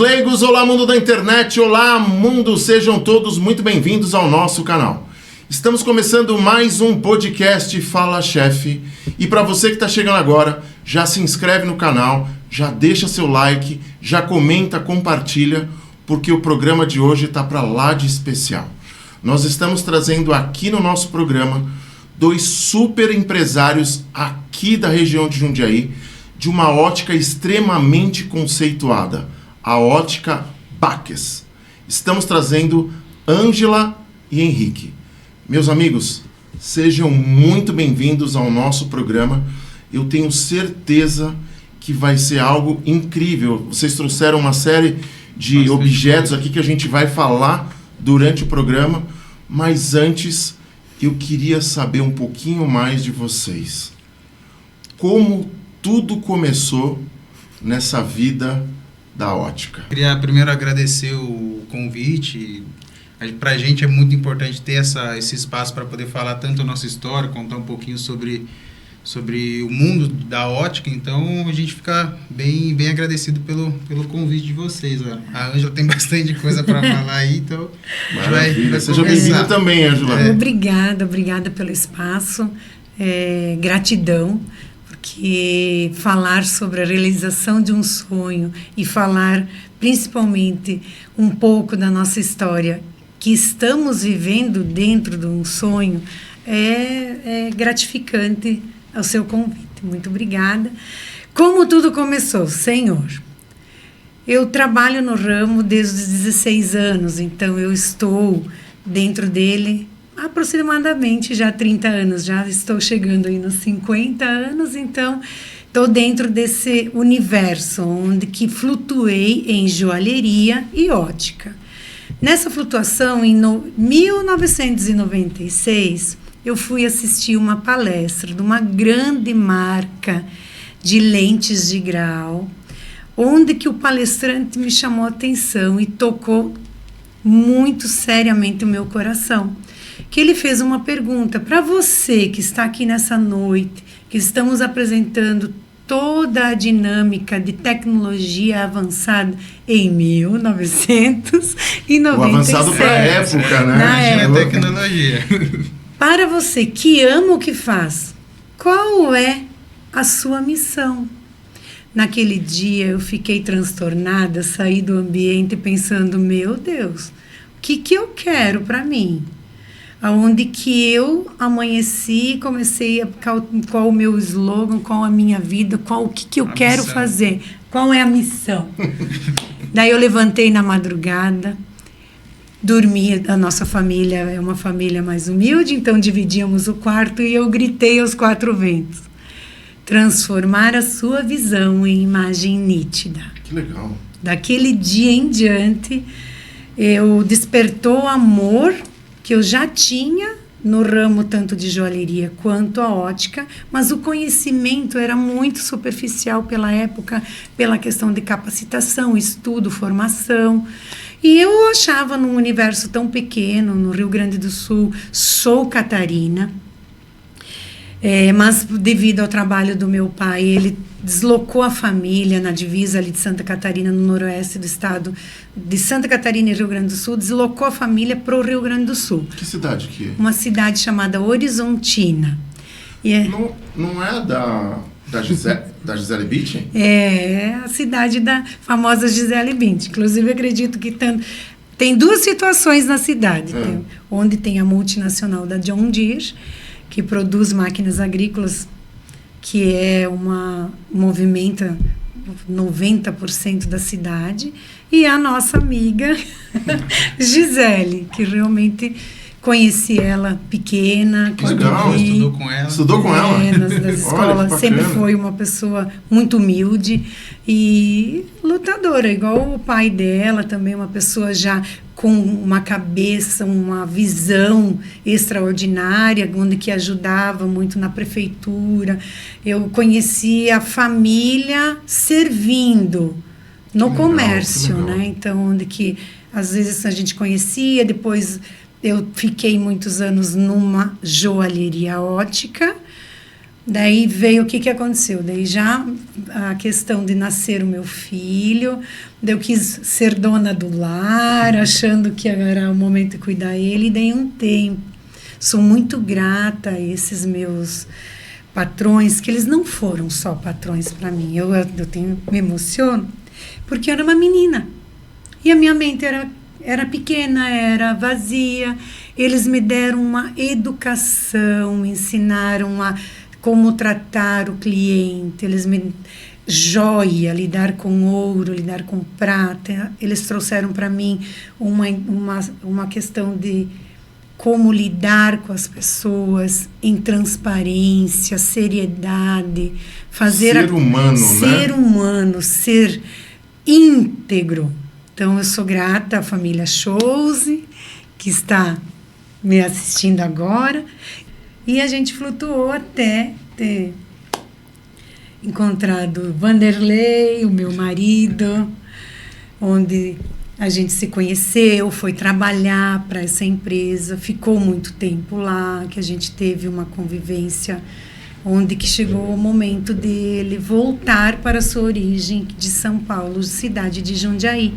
leigos, olá mundo da internet, olá mundo, sejam todos muito bem-vindos ao nosso canal. Estamos começando mais um podcast Fala Chefe, e para você que está chegando agora, já se inscreve no canal, já deixa seu like, já comenta, compartilha, porque o programa de hoje está para lá de especial. Nós estamos trazendo aqui no nosso programa dois super empresários aqui da região de Jundiaí, de uma ótica extremamente conceituada, a ótica Baques. Estamos trazendo Ângela e Henrique. Meus amigos, sejam muito bem-vindos ao nosso programa. Eu tenho certeza que vai ser algo incrível. Vocês trouxeram uma série de objetos aqui que a gente vai falar durante o programa, mas antes eu queria saber um pouquinho mais de vocês. Como tudo começou nessa vida da ótica? Queria primeiro agradecer o convite. Para a gente é muito importante ter esse espaço para poder falar tanto a nossa história, contar um pouquinho sobre o mundo da ótica. Então a gente fica bem agradecido pelo convite de vocês. A Ângela tem bastante coisa para falar aí, então vai seja bem-vinda também, Ângela. Obrigada pelo espaço, gratidão, porque falar sobre a realização de um sonho e falar principalmente um pouco da nossa história que estamos vivendo dentro de um sonho é gratificante ao seu convite. Muito obrigada. Como tudo começou? Senhor, eu trabalho no ramo desde os 16 anos, então eu estou dentro dele aproximadamente já há 30 anos, já estou chegando aí nos 50 anos, então estou dentro desse universo onde que flutuei em joalheria e ótica. Nessa flutuação, em 1996, eu fui assistir uma palestra de uma grande marca de lentes de grau, onde que o palestrante me chamou a atenção e tocou muito seriamente o meu coração. Que ele fez uma pergunta para você que está aqui nessa noite, que estamos apresentando toda a dinâmica de tecnologia avançada em 1997. O avançado para a época, né? Na época. Tecnologia. Para você que ama o que faz, qual é a sua missão? Naquele dia eu fiquei transtornada, saí do ambiente pensando, meu Deus, o que eu quero para mim? Aonde que eu amanheci, comecei qual o meu slogan, qual a minha vida, o que eu quero fazer, qual é a missão. Daí eu levantei na madrugada, dormi, a nossa família é uma família mais humilde, então dividíamos o quarto e eu gritei aos quatro ventos. Transformar a sua visão em imagem nítida. Que legal. Daquele dia em diante, eu despertou amor que eu já tinha no ramo tanto de joalheria quanto a ótica, mas o conhecimento era muito superficial pela época, pela questão de capacitação, estudo, formação. E eu achava num universo tão pequeno, no Rio Grande do Sul, sou catarina, mas devido ao trabalho do meu pai, ele deslocou a família na divisa ali de Santa Catarina, no noroeste do estado de Santa Catarina e Rio Grande do Sul, deslocou a família para o Rio Grande do Sul. Que cidade que é? Uma cidade chamada Horizontina. Não é da Gisele Bündchen? É a cidade da famosa Gisele Bündchen. Inclusive, acredito que tem duas situações na cidade. Onde tem a multinacional da John Deere, que produz máquinas agrícolas, que movimenta 90% da cidade, e a nossa amiga Gisele, que realmente conheci ela pequena, legal. Estudou com ela? Nas escolas. Sempre foi uma pessoa muito humilde e lutadora, igual o pai dela, também uma pessoa já com uma cabeça, uma visão extraordinária, onde que ajudava muito na prefeitura. Eu conheci a família servindo no comércio, né? Então, onde que às vezes a gente conhecia, depois eu fiquei muitos anos numa joalheria ótica, Daí veio o que aconteceu. Daí já a questão de nascer o meu filho, daí eu quis ser dona do lar, achando que era o momento de cuidar ele, e dei um tempo. Sou muito grata a esses meus patrões, que eles não foram só patrões para mim. Eu me emociono, porque eu era uma menina. E a minha mente era pequena, era vazia. Eles me deram uma educação, me ensinaram como tratar o cliente. Joia, lidar com ouro, lidar com prata. Eles trouxeram para mim uma questão de como lidar com as pessoas em transparência, seriedade, ser humano, ser humano, ser íntegro. Então eu sou grata à família Chose, que está me assistindo agora, e a gente flutuou até ter encontrado Vanderlei, o meu marido, onde a gente se conheceu, foi trabalhar para essa empresa, ficou muito tempo lá, que a gente teve uma convivência onde que chegou o momento dele voltar para a sua origem de São Paulo, cidade de Jundiaí,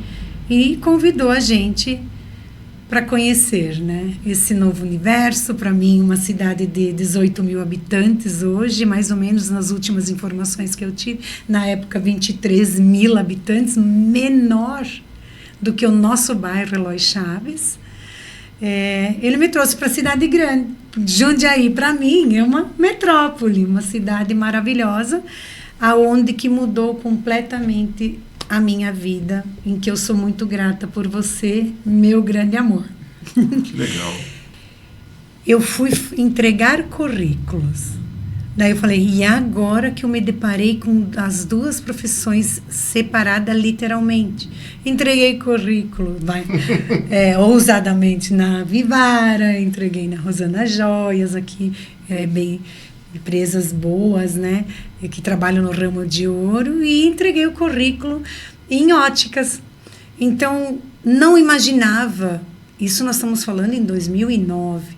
e convidou a gente para conhecer, né, esse novo universo. Para mim, uma cidade de 18 mil habitantes hoje, mais ou menos nas últimas informações que eu tive, na época 23 mil habitantes, menor do que o nosso bairro Eloy Chaves. Ele me trouxe para a cidade grande. Jundiaí, para mim, é uma metrópole, uma cidade maravilhosa, aonde que mudou completamente a minha vida, em que eu sou muito grata por você, meu grande amor. Que legal. Eu fui entregar currículos. Daí eu falei, e agora que eu me deparei com as duas profissões separadas literalmente? Entreguei currículo, ousadamente na Vivara, entreguei na Rosana Joias, aqui, bem, empresas boas, né, que trabalham no ramo de ouro, e entreguei o currículo em óticas. Então, não imaginava, isso nós estamos falando em 2009,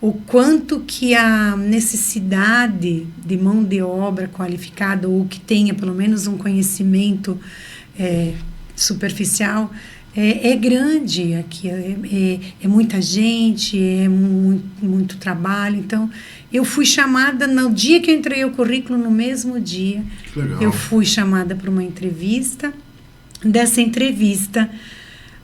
o quanto que a necessidade de mão de obra qualificada, ou que tenha pelo menos um conhecimento superficial, é grande aqui, é muita gente, é muito trabalho. Então, eu fui chamada, no dia que eu entreguei o currículo, no mesmo dia, eu fui chamada para uma entrevista. Dessa entrevista,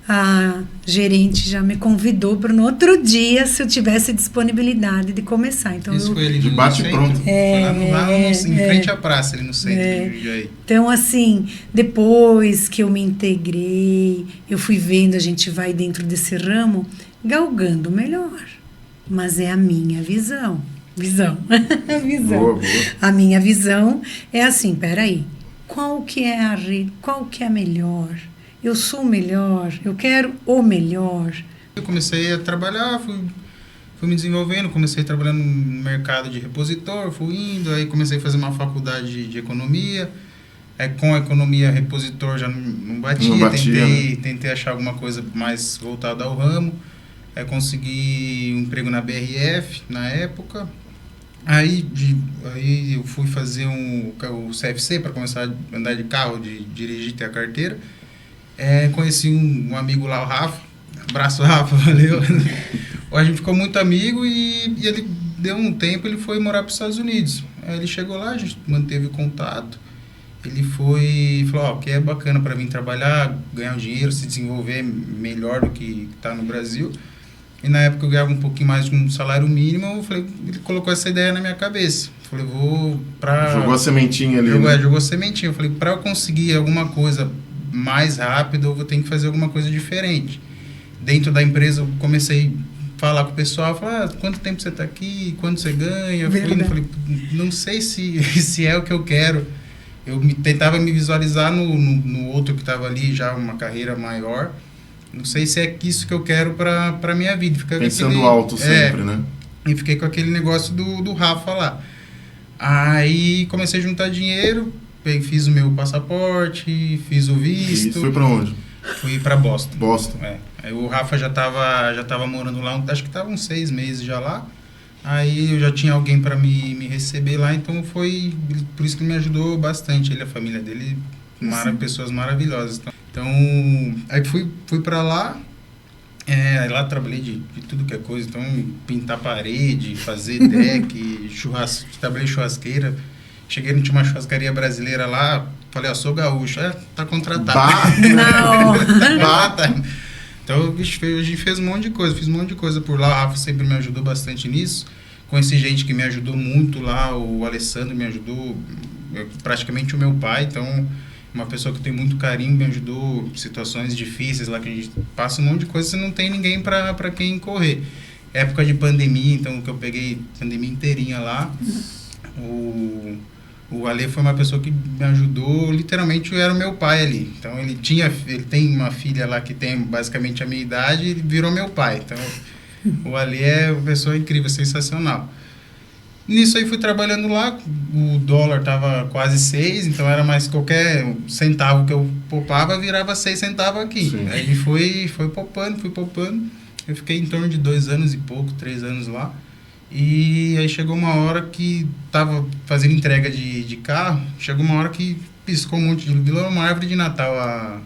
a gerente já me convidou para no outro dia, se eu tivesse disponibilidade de começar. Então, isso foi ali de bate pronto. Foi lá em frente à praça, ali no centro de Jundiaí. Então, assim, depois que eu me integrei, eu fui vendo, a gente vai dentro desse ramo, galgando melhor. Mas é a minha visão. Visão. Boa. A minha visão é assim, peraí, qual que é a melhor? Eu sou o melhor, eu quero o melhor. Eu comecei a trabalhar, fui me desenvolvendo, comecei a trabalhar no mercado de repositor, fui indo, aí comecei a fazer uma faculdade de economia. Com a economia, repositor já não batia, tentei achar alguma coisa mais voltada ao ramo. Consegui um emprego na BRF, na época. Aí eu fui fazer o CFC para começar a andar de carro, de dirigir, ter a carteira. Conheci um amigo lá, o Rafa. Abraço, Rafa, valeu. A gente ficou muito amigo e ele deu um tempo, ele foi morar para os Estados Unidos. Aí ele chegou lá, a gente manteve contato. Ele falou, que é bacana para vir trabalhar, ganhar um dinheiro, se desenvolver melhor do que está no Brasil. E na época eu ganhava um pouquinho mais de um salário mínimo, ele colocou essa ideia na minha cabeça. Falei, jogou a sementinha ali. Jogou a sementinha. Eu falei, para eu conseguir alguma coisa mais rápido, eu vou ter que fazer alguma coisa diferente. Dentro da empresa, eu comecei a falar com o pessoal, quanto tempo você está aqui, quanto você ganha? Eu falei, não sei se é o que eu quero. Eu tentava me visualizar no outro que estava ali, já uma carreira maior. Não sei se é isso que eu quero para a minha vida. Pensando alto sempre, né? E fiquei com aquele negócio do Rafa lá. Aí comecei a juntar dinheiro, fiz o meu passaporte, fiz o visto. E foi para onde? Fui para Boston. Boston. Aí o Rafa já tava morando lá, acho que estava uns 6 meses já lá. Aí eu já tinha alguém para me receber lá, então foi por isso que ele me ajudou bastante. Ele, a família dele, pessoas maravilhosas. Então, aí fui para lá. Aí lá trabalhei de tudo que é coisa, então pintar parede, fazer deck, trabalhei churrasqueira. Cheguei, não tinha uma churrascaria brasileira lá, falei, sou gaúcho, tá contratado. Não! Tá. Então a gente fez um monte de coisa, fiz um monte de coisa por lá, o Rafa sempre me ajudou bastante nisso. Conheci gente que me ajudou muito lá, o Alessandro me ajudou, praticamente o meu pai, então uma pessoa que tem muito carinho, me ajudou em situações difíceis lá, que a gente passa um monte de coisa, você não tem ninguém para quem correr. Época de pandemia, então, que eu peguei pandemia inteirinha lá, o Ale foi uma pessoa que me ajudou, literalmente era o meu pai ali. Então, ele tem uma filha lá que tem basicamente a minha idade, ele virou meu pai. Então, o Ale é uma pessoa incrível, sensacional. Nisso aí fui trabalhando lá, o dólar tava quase 6, então era mais qualquer centavo que eu poupava, virava 6 centavos aqui. Sim. Aí fui poupando. Eu fiquei em torno de 2 anos e pouco, 3 anos lá. E aí chegou uma hora que tava fazendo entrega de carro, chegou uma hora que piscou um monte de luz, uma árvore de Natal,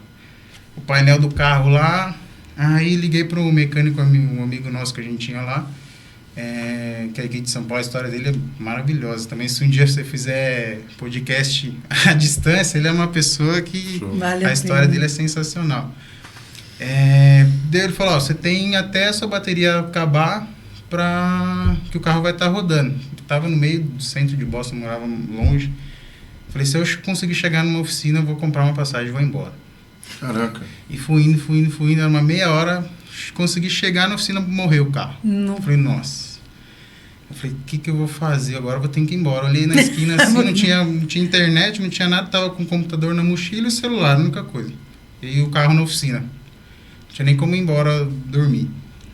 o painel do carro lá. Aí liguei pro mecânico, um amigo nosso que a gente tinha lá, que é aqui de São Paulo. A história dele é maravilhosa também. Se um dia você fizer podcast à distância, ele é uma pessoa que vale a história dele é sensacional. Daí ele falou, você tem até a sua bateria acabar para que o carro vai estar rodando. Eu estava no meio do centro de Boston, morava longe. Falei, se eu conseguir chegar numa oficina, eu vou comprar uma passagem e vou embora. Caraca. E fui indo, era uma meia hora, consegui chegar na oficina, morreu o carro. Não. Falei, nossa. Eu falei, o que eu vou fazer? Agora eu vou ter que ir embora. Olhei na esquina assim, não tinha internet, não tinha nada, tava com o computador na mochila e o celular, a única coisa. E o carro na oficina. Não tinha nem como ir embora dormir.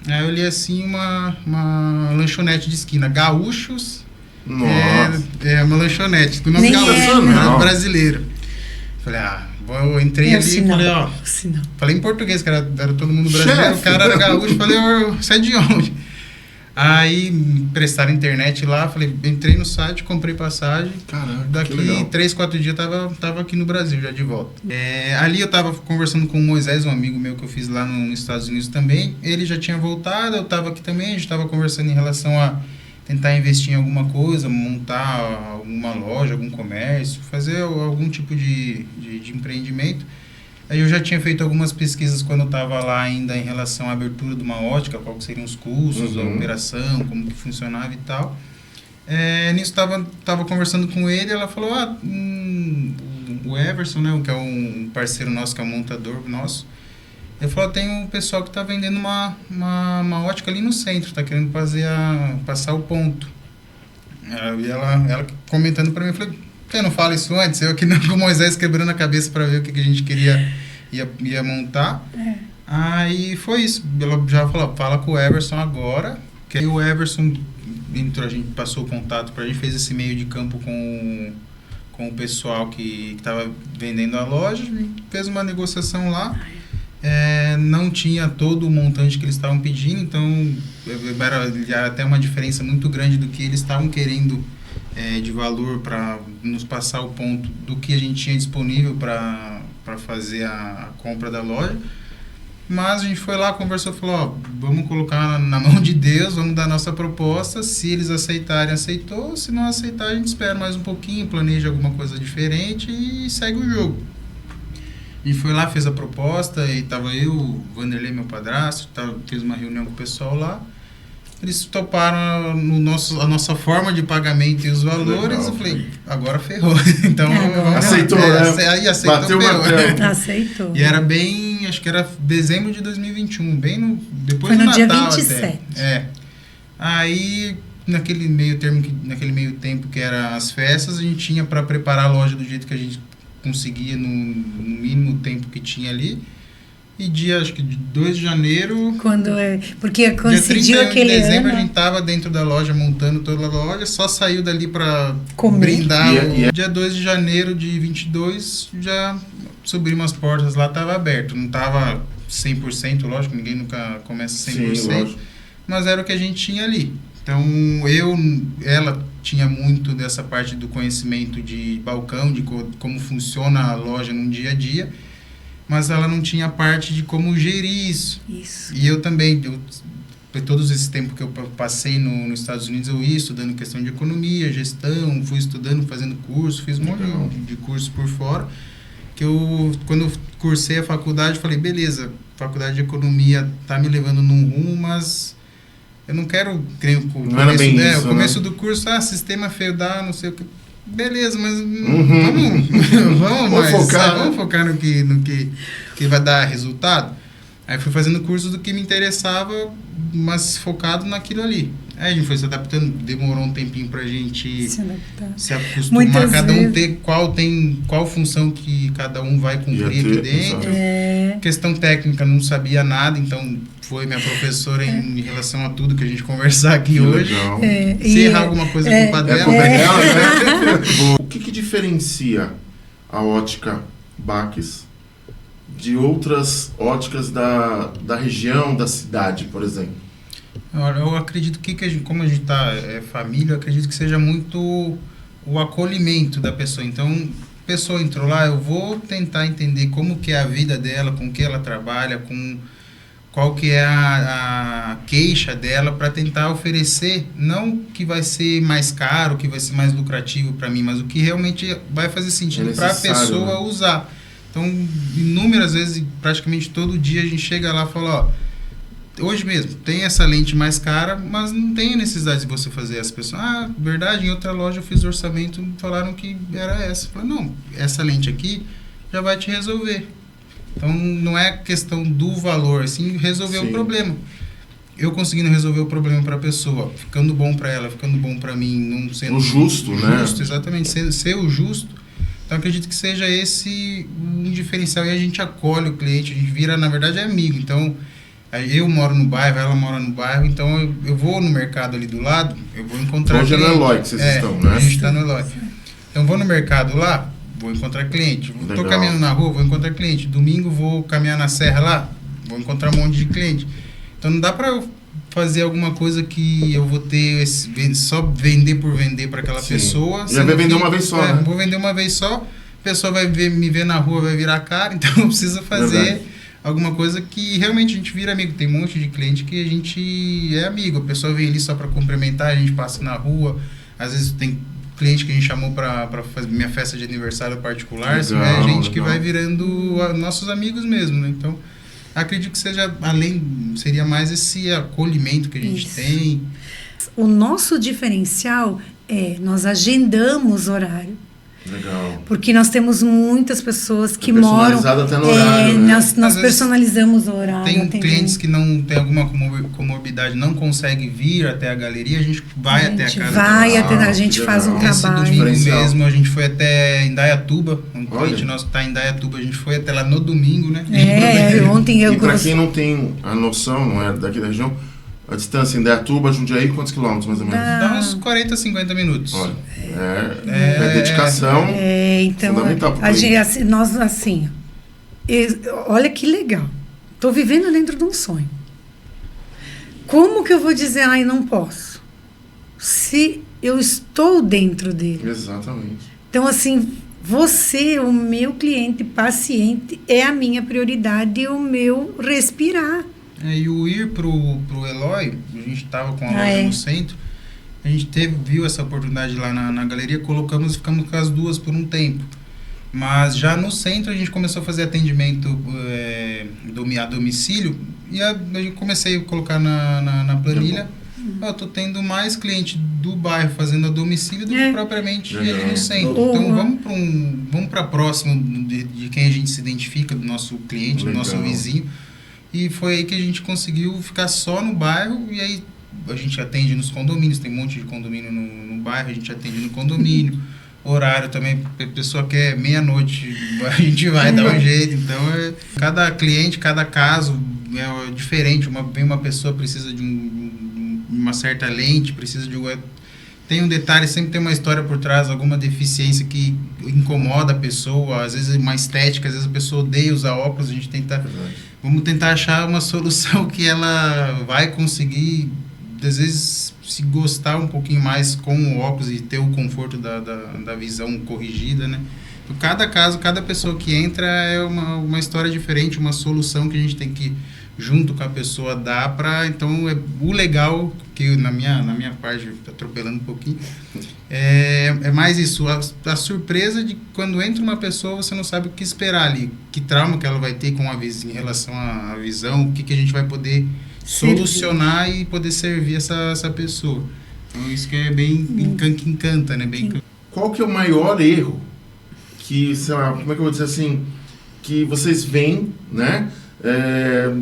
Aí eu olhei assim uma lanchonete de esquina, Gaúchos. Nossa. Uma lanchonete, do nome Gaúcho, brasileiro. Falei, eu entrei ali e falei, falei em português, que era todo mundo brasileiro, o cara era gaúcho, falei, você é de onde? Aí me prestaram internet lá, falei, entrei no site, comprei passagem. Caraca, daqui 3, 4 dias tava aqui no Brasil, já de volta. Ali eu tava conversando com o Moisés, um amigo meu que eu fiz lá nos Estados Unidos também. Ele já tinha voltado, eu tava aqui também, a gente tava conversando em relação a tentar investir em alguma coisa, montar alguma loja, algum comércio, fazer algum tipo de empreendimento. Aí eu já tinha feito algumas pesquisas quando eu estava lá ainda em relação à abertura de uma ótica, qual que seriam os custos, a operação, como que funcionava e tal. Nisso tava conversando com ele, ela falou, o Everson, né, que é um parceiro nosso, que é um montador nosso, ele falou, tem um pessoal que está vendendo uma ótica ali no centro, está querendo passar o ponto. E ela comentando para mim, eu falei, você não fala isso antes? Eu aqui com o Moisés quebrando a cabeça para ver o que a gente ia montar. Aí foi isso. Ela já falou, fala com o Everson agora. Que aí o Everson entrou, a gente passou o contato para a gente, fez esse meio de campo com o pessoal que estava vendendo a loja, fez uma negociação lá. Não tinha todo o montante que eles estavam pedindo, então era até uma diferença muito grande do que eles estavam querendo de valor para nos passar o ponto do que a gente tinha disponível para fazer a compra da loja. Mas a gente foi lá, conversou, falou, vamos colocar na mão de Deus, vamos dar a nossa proposta, se eles aceitarem, aceitou, se não aceitar a gente espera mais um pouquinho, planeja alguma coisa diferente e segue o jogo. E foi lá, fez a proposta, e tava eu, o Vanderlei, meu padrasto, fez uma reunião com o pessoal lá. Eles toparam a nossa forma de pagamento e os valores. Legal, eu falei, agora ferrou. Então, aceitou, aí aceitou, bateu o martelo. Aceitou. E era bem, acho que era dezembro de 2021, depois do Natal. Foi no dia 27. Aí, naquele meio tempo que era as festas, a gente tinha para preparar a loja do jeito que a gente conseguia no mínimo tempo que tinha ali. E acho que de 2 de janeiro... Porque coincidiu aquele ano... Dia 31 de dezembro, a gente estava dentro da loja, montando toda a loja, só saiu dali para brindar. Dia 2 de janeiro de 22, já subimos as portas lá, estava aberto. Não estava 100%, lógico, ninguém nunca começa 100%. Sim, mas era o que a gente tinha ali. Então, ela tinha muito dessa parte do conhecimento de balcão, de como funciona a loja no dia a dia, mas ela não tinha a parte de como gerir isso. E eu também, por todos esses tempos que eu passei nos Estados Unidos, eu ia estudando questão de economia, gestão, fui estudando, fazendo curso, fiz um monte de curso por fora, que quando eu cursei a faculdade, falei, beleza, faculdade de economia tá me levando num rumo, mas eu não quero, creio, o começo do curso, sistema feudal, não sei o que, beleza, mas vamos focar no que vai dar resultado. Aí fui fazendo curso do que me interessava, mas focado naquilo ali. Aí a gente foi se adaptando, demorou um tempinho pra gente se acostumar, muitas cada um ter qual função que cada um vai cumprir aqui dentro. Questão técnica, não sabia nada, então foi minha professora em relação a tudo que a gente conversar aqui hoje. Se errar alguma coisa, é culpa dela. Né? O que diferencia a ótica Baques de outras óticas da região, da cidade, por exemplo? Eu acredito que como a gente está família, eu acredito que seja muito o acolhimento da pessoa. Então, a pessoa entrou lá, eu vou tentar entender como que é a vida dela, com que ela trabalha, com qual que é a queixa dela, para tentar oferecer, não que vai ser mais caro, que vai ser mais lucrativo para mim, mas o que realmente vai fazer sentido para a pessoa usar. Então, inúmeras vezes, praticamente todo dia, a gente chega lá e fala, hoje mesmo, tem essa lente mais cara, mas não tem necessidade de você fazer. As pessoas, verdade, em outra loja eu fiz orçamento, falaram que era essa. Eu falei, não, essa lente aqui já vai te resolver. Então, não é questão do valor, assim, resolver o problema. Eu conseguindo resolver o problema para a pessoa, ficando bom para ela, ficando bom para mim, não sendo... O justo, né? Justo, exatamente, ser o justo. Então, acredito que seja esse um diferencial. E a gente acolhe o cliente, a gente vira, na verdade, amigo. Então, eu moro no bairro, ela mora no bairro, então eu vou no mercado ali do lado, eu vou encontrar cliente. Hoje é no Eloy que vocês estão, né? A gente está no Eloy. Então, vou no mercado lá, vou encontrar cliente. Estou caminhando na rua, vou encontrar cliente. Domingo, vou caminhar na serra lá, vou encontrar um monte de cliente. Então, não dá para eu fazer alguma coisa que eu vou ter só vender por vender para aquela pessoa. Já vai vender uma vez só, né? Vou vender uma vez só, a pessoa vai me ver na rua, vai virar a cara, então eu preciso fazer alguma coisa que realmente a gente vira amigo. Tem um monte de cliente que a gente é amigo, a pessoa vem ali só para cumprimentar, a gente passa na rua, às vezes tem cliente que a gente chamou para fazer minha festa de aniversário particular, gente que vai virando nossos amigos mesmo, né? Então, acredito que seria mais esse acolhimento que a gente tem. O nosso diferencial nós agendamos horário. Legal. Porque nós temos muitas pessoas que moram... Personalizado até no horário, né? Nós personalizamos o horário. Tem clientes que não tem alguma comorbidade, não consegue vir até a galeria, a gente vai até a casa. A gente faz um trabalho. Esse domingo mesmo, a gente foi até Indaiatuba, um cliente nosso que está em Indaiatuba, a gente foi até lá no domingo, né? Ontem eu... E para quem não tem a noção, não é daqui da região, a distância em Indaiatuba, Jundiaí, quantos quilômetros mais ou menos? Dá uns 40, 50 minutos. Olha, dedicação então, fundamental para olha que legal. Estou vivendo dentro de um sonho. Como que eu vou dizer, não posso? Se eu estou dentro dele. Exatamente. Então, assim, você, o meu cliente, paciente, é a minha prioridade e o meu respirar. E o ir pro Eloy, a gente estava com a loja no centro, a gente viu essa oportunidade lá na galeria, ficamos com as duas por um tempo. Mas já no centro a gente começou a fazer atendimento a domicílio e a gente comecei a colocar na planilha. Eu tô tendo mais cliente do bairro fazendo a domicílio do que propriamente ali no centro. Então vamos para próximo de quem a gente se identifica, do nosso cliente, do nosso vizinho. E foi aí que a gente conseguiu ficar só no bairro, e aí a gente atende nos condomínios, tem um monte de condomínio no bairro, a gente atende no condomínio, horário também, a pessoa quer meia-noite, a gente vai dar um jeito. Então, cada cliente, cada caso é diferente. Vem uma pessoa, precisa de uma certa lente, precisa de... Tem um detalhe, sempre tem uma história por trás, alguma deficiência que incomoda a pessoa, às vezes uma estética, às vezes a pessoa odeia usar óculos, a gente vamos tentar achar uma solução que ela vai conseguir às vezes, se gostar um pouquinho mais com o óculos e ter o conforto da visão corrigida, né? Então, cada caso, cada pessoa que entra é uma história diferente, uma solução que a gente tem que, junto com a pessoa, dar para... Então, o legal, que na minha parte, atropelando um pouquinho, é mais isso, a surpresa de quando entra uma pessoa, você não sabe o que esperar ali, que trauma que ela vai ter com em relação à visão, o que a gente vai poder solucionar e poder servir essa pessoa. Então, isso que é bem que encanta, né? Qual que é o maior erro que, sei lá, como é que eu vou dizer assim, que vocês veem, né,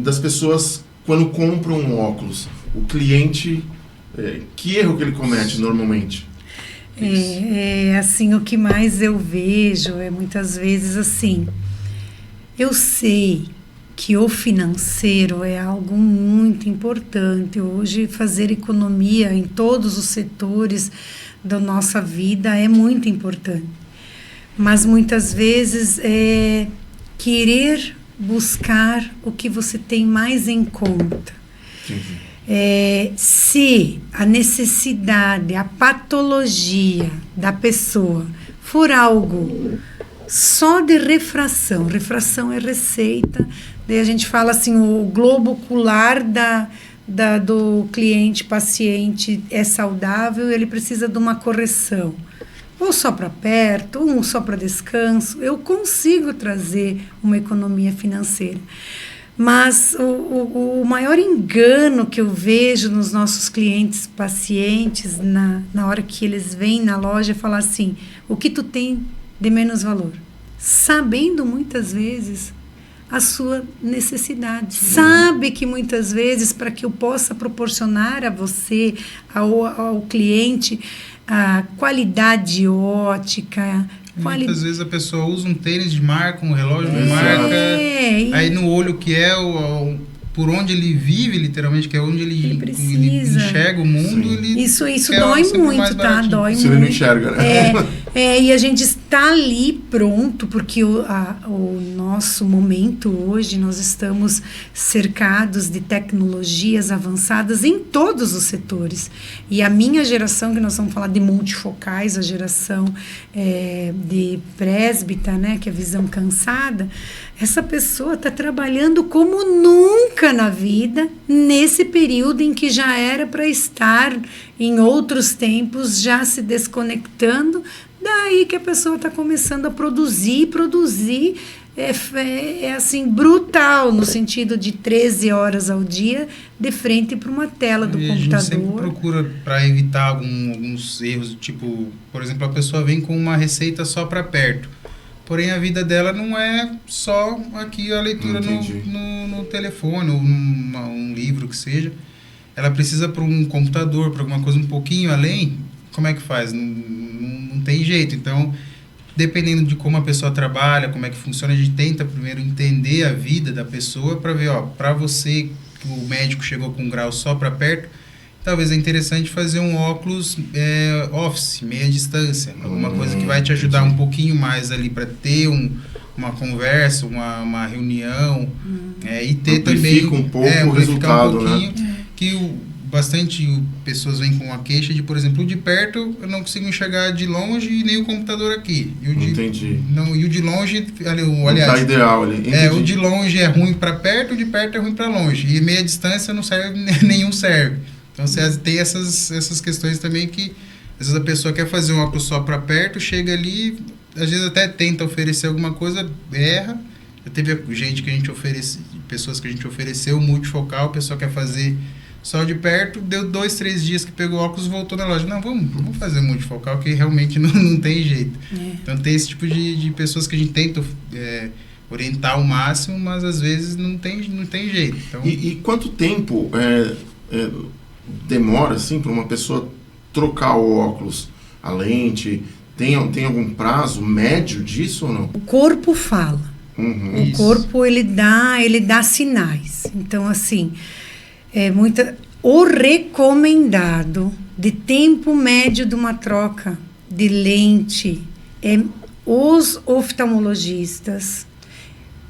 das pessoas quando compram um óculos? O cliente, que erro que ele comete normalmente? Assim, o que mais eu vejo é muitas vezes assim, eu sei que o financeiro é algo muito importante. Hoje, fazer economia em todos os setores da nossa vida é muito importante. Mas muitas vezes é querer buscar o que você tem mais em conta. Se a necessidade, a patologia da pessoa for algo só de refração é receita, daí a gente fala assim, o globo ocular do cliente, paciente é saudável, ele precisa de uma correção, ou só para perto, ou só para descanso, eu consigo trazer uma economia financeira. Mas o maior engano que eu vejo nos nossos clientes, pacientes, na hora que eles vêm na loja, é falar assim, o que tu tem de menos valor? Sabendo muitas vezes a sua necessidade. Sabe que muitas vezes, para que eu possa proporcionar a você, ao cliente, a qualidade ótica. Muitas vezes a pessoa usa um tênis de marca, um relógio de marca, aí no olho que por onde ele vive, literalmente, que é onde ele enxerga o mundo, isso dói muito, tá? Dói muito. Se ele não enxerga, né? E a gente está ali pronto, porque o nosso momento hoje, nós estamos cercados de tecnologias avançadas em todos os setores. E a minha geração, que nós vamos falar de multifocais, a geração de presbita, né, que é a visão cansada, essa pessoa está trabalhando como nunca na vida, nesse período em que já era para estar em outros tempos, já se desconectando. Daí que a pessoa está começando a produzir assim, brutal, no sentido de 13 horas ao dia, de frente para uma tela do computador. A gente sempre procura para evitar alguns erros, tipo, por exemplo, a pessoa vem com uma receita só para perto. Porém, a vida dela não é só aqui a leitura no telefone, ou um livro que seja. Ela precisa para um computador, para alguma coisa um pouquinho além. Como é que faz? Não tem jeito. Então, dependendo de como a pessoa trabalha, como é que funciona, a gente tenta primeiro entender a vida da pessoa para ver, para você, que o médico chegou com um grau só para perto, talvez é interessante fazer um óculos office, meia distância, alguma coisa que vai te ajudar um pouquinho mais ali para ter uma conversa, uma reunião, e ter também um pouco o resultado, né? Que bastante pessoas vêm com a queixa de, por exemplo, o de perto eu não consigo enxergar de longe e nem o computador aqui. Entendi. E o de longe, aliás, tá ideal ali. O de longe é ruim para perto, o de perto é ruim para longe. E meia distância não serve, nenhum serve. Então, você tem essas questões também que, às vezes, a pessoa quer fazer um óculos só para perto, chega ali, às vezes até tenta oferecer alguma coisa, erra. Já teve gente que a gente pessoas que a gente ofereceu multifocal, a pessoa quer fazer só de perto, deu 2, 3 dias que pegou o óculos, voltou na loja. Não, vamos fazer multifocal, que realmente não tem jeito. Então, tem esse tipo de pessoas que a gente tenta orientar ao máximo, mas às vezes não tem jeito. Então, e quanto tempo demora, assim, para uma pessoa trocar o óculos, a lente? Tem algum prazo médio disso ou não? O corpo fala. O corpo, ele dá sinais. Então, assim, o recomendado de tempo médio de uma troca de lente os oftalmologistas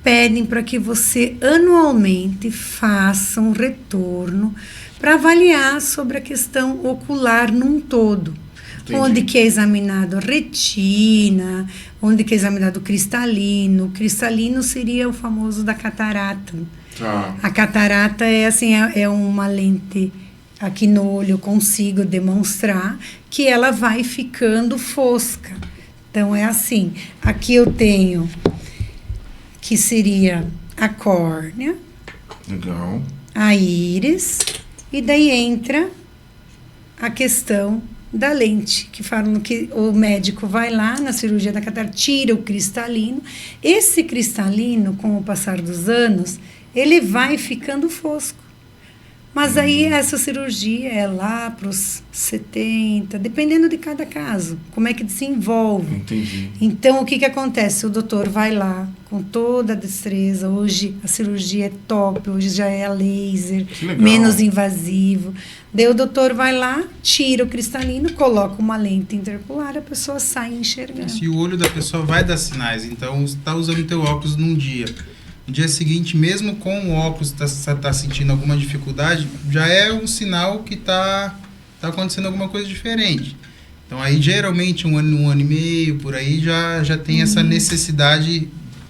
pedem para que você anualmente faça um retorno para avaliar sobre a questão ocular num todo. Entendi. Onde que é examinado a retina, onde que é examinado o cristalino. O cristalino seria o famoso da catarata. Tá. A catarata é assim, é uma lente, aqui no olho eu consigo demonstrar que ela vai ficando fosca. Então é assim, aqui eu tenho que seria a córnea, Legal. a íris, e daí entra a questão da lente, que falam que o médico vai lá na cirurgia da catarata, tira o cristalino. Esse cristalino, com o passar dos anos, ele vai ficando fosco. Mas aí essa cirurgia é lá para os 70, dependendo de cada caso, como é que desenvolve. Entendi. Então, o que acontece? O doutor vai lá com toda a destreza. Hoje a cirurgia é top, hoje já é a laser, Que legal. menos invasivo. Daí o doutor vai lá, tira o cristalino, coloca uma lente intercular, a pessoa sai enxergando. Se o olho da pessoa vai dar sinais, então você está usando o teu óculos num dia. No dia seguinte, mesmo com o óculos, tá sentindo alguma dificuldade, já é um sinal que tá acontecendo alguma coisa diferente. Então, aí, geralmente, um ano e meio, por aí, já tem essa necessidade.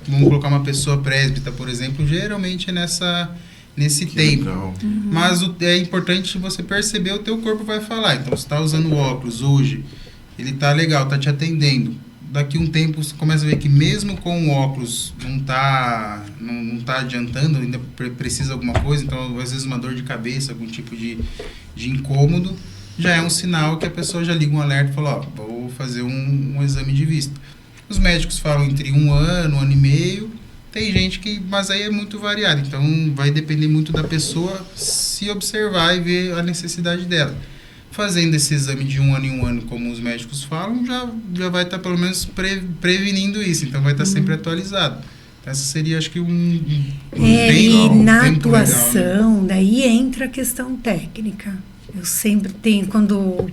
Vamos colocar uma pessoa presbítera, por exemplo, geralmente é nesse tempo. Legal. Mas é importante você perceber, o teu corpo vai falar. Então, você está usando o óculos hoje, ele tá legal, tá te atendendo. Daqui um tempo você começa a ver que mesmo com o óculos não tá adiantando, ainda precisa alguma coisa, então às vezes uma dor de cabeça, algum tipo de incômodo, já é um sinal que a pessoa já liga um alerta e fala, ó, vou fazer um exame de vista. Os médicos falam entre um ano e meio, tem gente que, mas aí é muito variado, então vai depender muito da pessoa se observar e ver a necessidade dela. Fazendo esse exame de um ano, como os médicos falam, já vai estar pelo menos prevenindo isso. Então, vai estar sempre atualizado. Essa seria, acho que, e na tempo atuação, legal, né? daí entra a questão técnica. Eu sempre tenho, quando o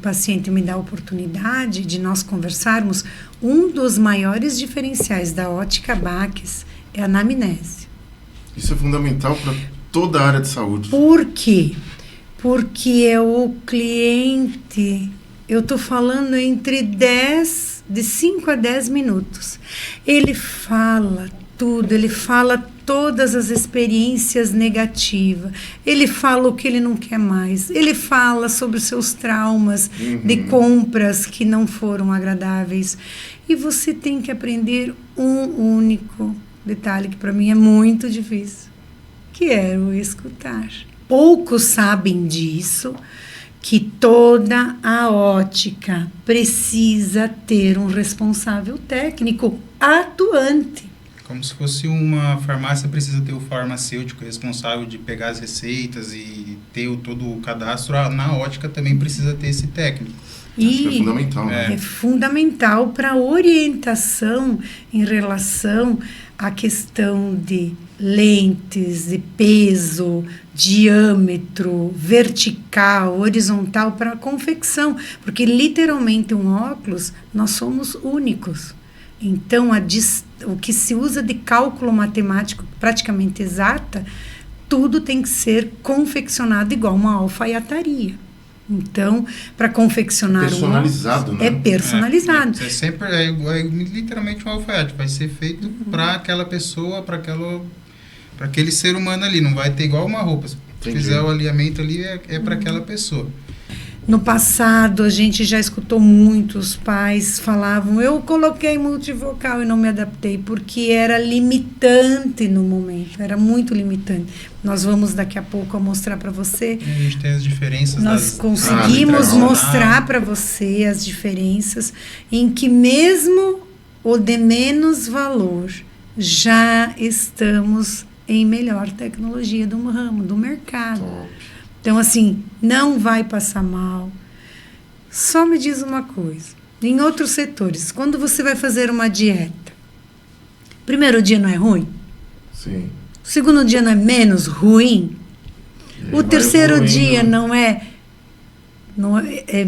paciente me dá a oportunidade de nós conversarmos, um dos maiores diferenciais da ótica Baques é a anamnese. Isso é fundamental para toda a área de saúde. Por quê? Porque é o cliente, eu estou falando de 5 a 10 minutos. Ele fala tudo, ele fala todas as experiências negativas, ele fala o que ele não quer mais, ele fala sobre os seus traumas de compras que não foram agradáveis. E você tem que aprender um único detalhe que para mim é muito difícil, que é o escutar. Poucos sabem disso, que toda a ótica precisa ter um responsável técnico atuante. Como se fosse uma farmácia, precisa ter o farmacêutico responsável de pegar as receitas e ter todo o cadastro. Na ótica também precisa ter esse técnico. Acho que é fundamental, né? É fundamental para orientação em relação à questão de lentes, de peso, diâmetro, vertical, horizontal para a confecção, porque literalmente um óculos nós somos únicos. Então o que se usa de cálculo matemático praticamente exata, tudo tem que ser confeccionado igual uma alfaiataria. Então, para confeccionar personalizado, né? É personalizado. É sempre literalmente um alfaiate, vai ser feito para aquela pessoa, para aquele ser humano ali, não vai ter igual uma roupa. Se fizer o alinhamento ali, é para aquela pessoa. No passado, a gente já escutou muitos pais falavam, eu coloquei multivocal e não me adaptei, porque era limitante no momento, era muito limitante. Nós vamos daqui a pouco mostrar para você. A gente tem as diferenças. Nós conseguimos mostrar para você as diferenças em que mesmo o de menos valor, já estamos em melhor tecnologia do ramo, do mercado. Top. Então, assim, não vai passar mal. Só me diz uma coisa. Em outros setores, quando você vai fazer uma dieta, o primeiro dia não é ruim? Sim. O segundo dia não é menos ruim? O terceiro dia não é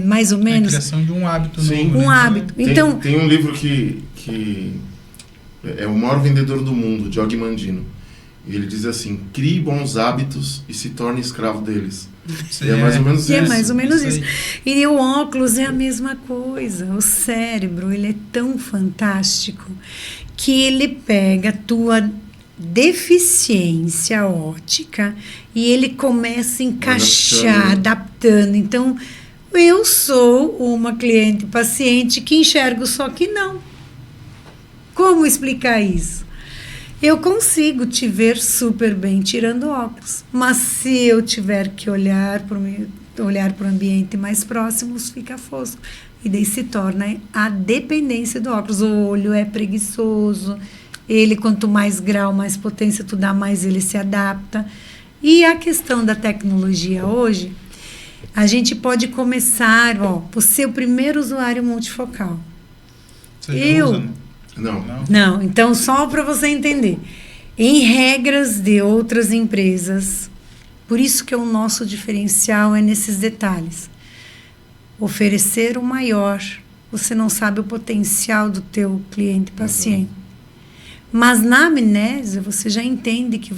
mais ou menos? É a criação de um hábito. Sim. Novo, Um né? hábito. Então, tem um livro que é o maior vendedor do mundo, de Og Mandino. E ele diz assim: crie bons hábitos e se torne escravo deles. Isso E é mais ou menos isso. É mais ou menos Isso isso. E o óculos é a mesma coisa. O cérebro, ele é tão fantástico que ele pega a tua deficiência óptica e ele começa a encaixar, adaptando. Então, eu sou uma cliente paciente que enxergo só que não. Como explicar isso? Eu consigo te ver super bem tirando óculos, mas se eu tiver que olhar para o ambiente mais próximo, fica fosco. E daí se torna a dependência do óculos. O olho é preguiçoso, ele quanto mais grau, mais potência tu dá, mais ele se adapta. E a questão da tecnologia hoje, a gente pode começar, por ser o primeiro usuário multifocal. Você já usa, né? Não, então só para você entender. Em regras de outras empresas, por isso que o nosso diferencial é nesses detalhes. Oferecer o maior, você não sabe o potencial do teu cliente paciente. Mas na amnésia, você já entende que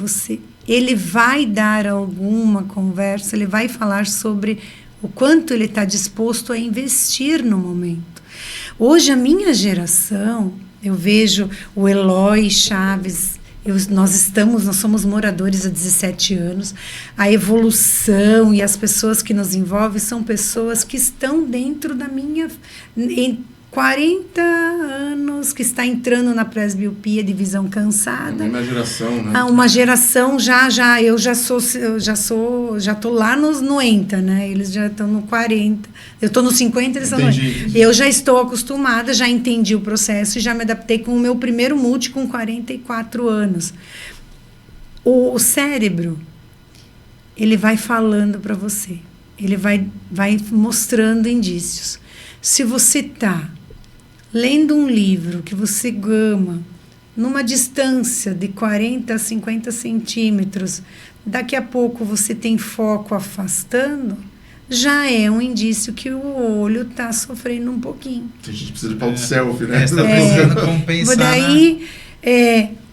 ele vai dar alguma conversa, ele vai falar sobre o quanto ele está disposto a investir no momento. Hoje, a minha geração, eu vejo o Eloy Chaves, nós somos moradores há 17 anos, a evolução e as pessoas que nos envolvem são pessoas que estão dentro da minha... 40 anos, que está entrando na presbiopia de visão cansada. É uma geração, né? Uma geração eu já estou lá nos 90, né? Eles já estão no 40. Eu estou nos 50, eles estão no 90. Eu já estou acostumada, já entendi o processo e já me adaptei com o meu primeiro multi com 44 anos. O cérebro, ele vai falando para você. Ele vai mostrando indícios. Se você está lendo um livro que você gama numa distância de 40 a 50 centímetros, daqui a pouco você tem foco afastando, já é um indício que o olho está sofrendo um pouquinho. A gente precisa de pau de selfie, né? Está precisando compensar. Daí,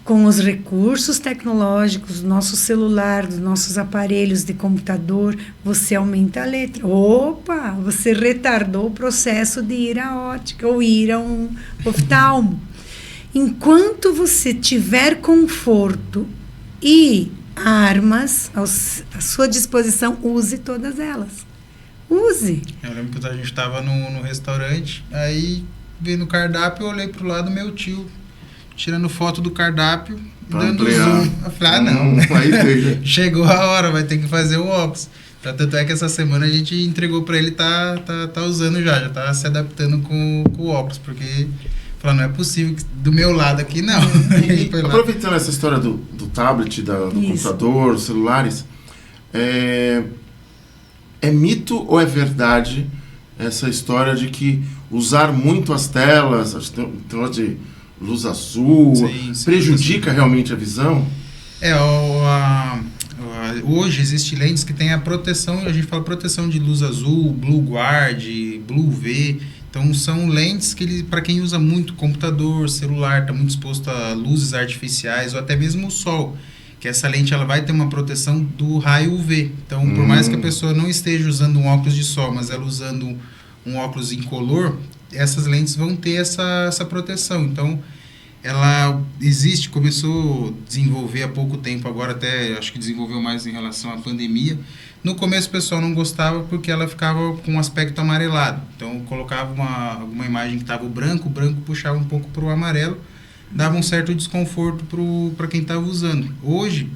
com os recursos tecnológicos do nosso celular, dos nossos aparelhos de computador, você aumenta a letra. Opa, você retardou o processo de ir à ótica ou ir a um oftalmo. Enquanto você tiver conforto e armas à sua disposição, use todas elas. Use. Eu lembro que a gente estava no restaurante, aí vendo o cardápio, eu olhei para o lado do meu tio, tirando foto do cardápio, dando zoom. Eu falei, não. Chegou a hora, vai ter que fazer o óculos. Tanto é que essa semana a gente entregou para ele, tá usando já tá se adaptando com o óculos, porque falou, não é possível que do meu lado aqui, não. Aproveitando essa história do tablet, do computador, celulares, é mito ou é verdade essa história de que usar muito as telas, de luz azul, prejudica realmente a visão? Hoje existem lentes que têm a proteção, a gente fala proteção de luz azul, Blue Guard, Blue V. Então são lentes que para quem usa muito computador, celular, está muito exposto a luzes artificiais ou até mesmo o sol, que essa lente ela vai ter uma proteção do raio UV. Então, por mais que a pessoa não esteja usando um óculos de sol, mas ela usando um óculos incolor, essas lentes vão ter essa proteção. Então, ela existe, começou a desenvolver há pouco tempo, agora até acho que desenvolveu mais em relação à pandemia. No começo o pessoal não gostava porque ela ficava com um aspecto amarelado. Então, colocava alguma imagem que estava o branco puxava um pouco para o amarelo, dava um certo desconforto para quem estava usando. Hoje,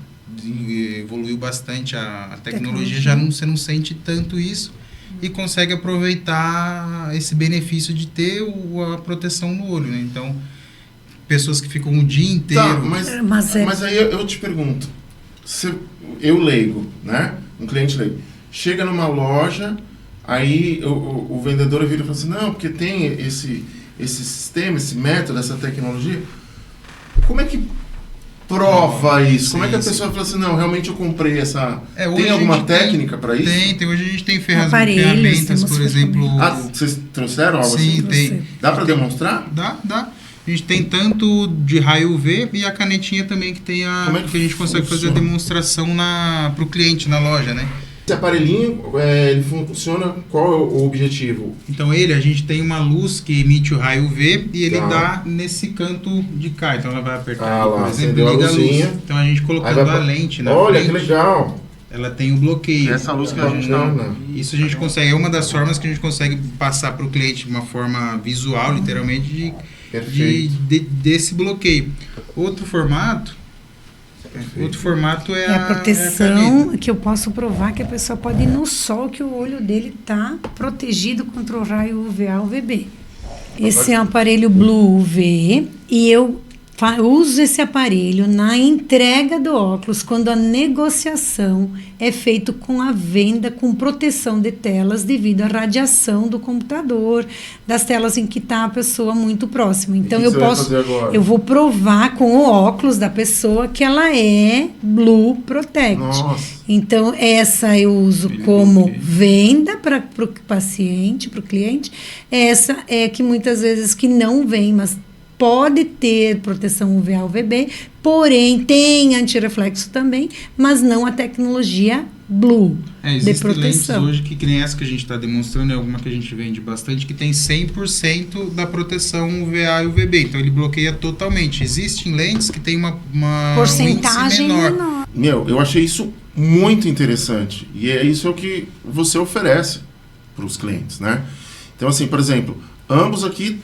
evoluiu bastante a tecnologia, você não sente tanto isso e consegue aproveitar esse benefício de ter a proteção no olho, né? Então, pessoas que ficam o dia inteiro... Mas aí eu te pergunto, eu leigo, né? Um cliente leigo, chega numa loja, aí o vendedor vira e fala assim, não, porque tem esse sistema, esse método, essa tecnologia. Como é que prova isso? Como é que a pessoa fala assim, não, realmente eu comprei essa... tem alguma técnica para isso? Tem. Hoje a gente tem ferramentas, por exemplo... Vocês trouxeram algo assim? Sim, tem. Dá para demonstrar? Dá. A gente tem tanto de raio UV e a canetinha também que tem que a gente consegue fazer a demonstração para o cliente na loja, né? Esse aparelhinho, ele funciona, qual é o objetivo? Então a gente tem uma luz que emite o raio UV e ele dá nesse canto de cá. Então ela vai apertar, por exemplo, e liga a luz. Então a gente colocando a lente na frente. Olha, que legal! Ela tem o bloqueio. Essa luz que a gente não... Isso a gente consegue, é uma das formas que a gente consegue passar para o cliente de uma forma visual, literalmente, desse bloqueio. Outro formato é a proteção, que eu posso provar que a pessoa pode ir no sol, que o olho dele está protegido contra o raio UVA UVB. Esse é um aparelho Blue UV e eu uso esse aparelho na entrega do óculos quando a negociação é feita com a venda com proteção de telas devido à radiação do computador, das telas em que está a pessoa muito próxima. Então eu vou provar com o óculos da pessoa que ela é Blue Protect. Nossa. Então essa eu uso como venda para o paciente, para o cliente. Essa é que muitas vezes que não vem, mas pode ter proteção UVA UVB, porém tem antirreflexo também, mas não a tecnologia Blue de proteção. Lentes hoje que nem essa que a gente está demonstrando, é alguma que a gente vende bastante, que tem 100% da proteção UVA e UVB. Então ele bloqueia totalmente. Existem lentes que tem uma porcentagem menor. Eu achei isso muito interessante. E é isso que você oferece para os clientes, né? Então, assim, por exemplo, ambos aqui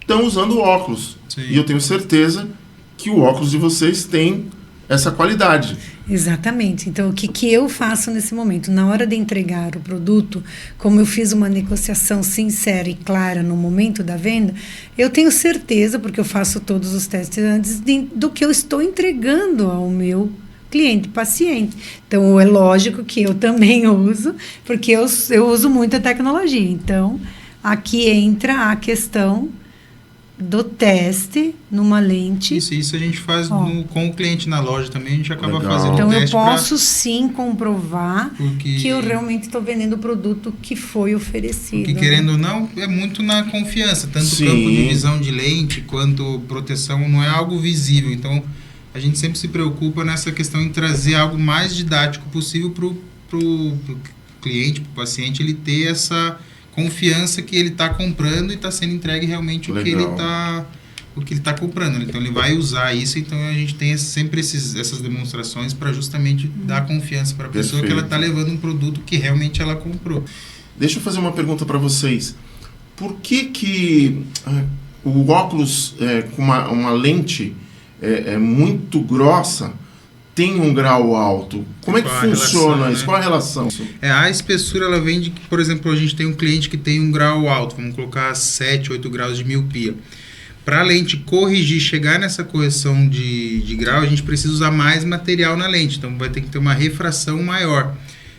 estão usando óculos. Sim. E eu tenho certeza que o óculos de vocês tem essa qualidade. Exatamente. Então, o que eu faço nesse momento? Na hora de entregar o produto, como eu fiz uma negociação sincera e clara no momento da venda, eu tenho certeza, porque eu faço todos os testes antes, do que eu estou entregando ao meu cliente, paciente. Então, é lógico que eu também uso, porque eu uso muita tecnologia. Então, aqui entra a questão do teste numa lente. Isso a gente faz com o cliente na loja também, a gente acaba fazendo então, o teste. Então eu posso sim comprovar que eu realmente estou vendendo o produto que foi oferecido. Porque querendo ou não, é muito na confiança, tanto o campo de visão de lente quanto proteção não é algo visível. Então a gente sempre se preocupa nessa questão em trazer algo mais didático possível para o cliente, para o paciente, ele ter essa confiança que ele está comprando e está sendo entregue realmente o que ele está comprando. Então ele vai usar isso, então a gente tem sempre essas demonstrações para justamente dar confiança para a pessoa que ela está levando um produto que realmente ela comprou. Deixa eu fazer uma pergunta para vocês. Por que o óculos com uma lente muito grossa tem um grau alto? Como é que funciona isso? Qual a relação? A espessura, ela vem de que, por exemplo, a gente tem um cliente que tem um grau alto, vamos colocar 7, 8 graus de miopia. Para a lente corrigir, chegar nessa correção de grau, a gente precisa usar mais material na lente, então vai ter que ter uma refração maior.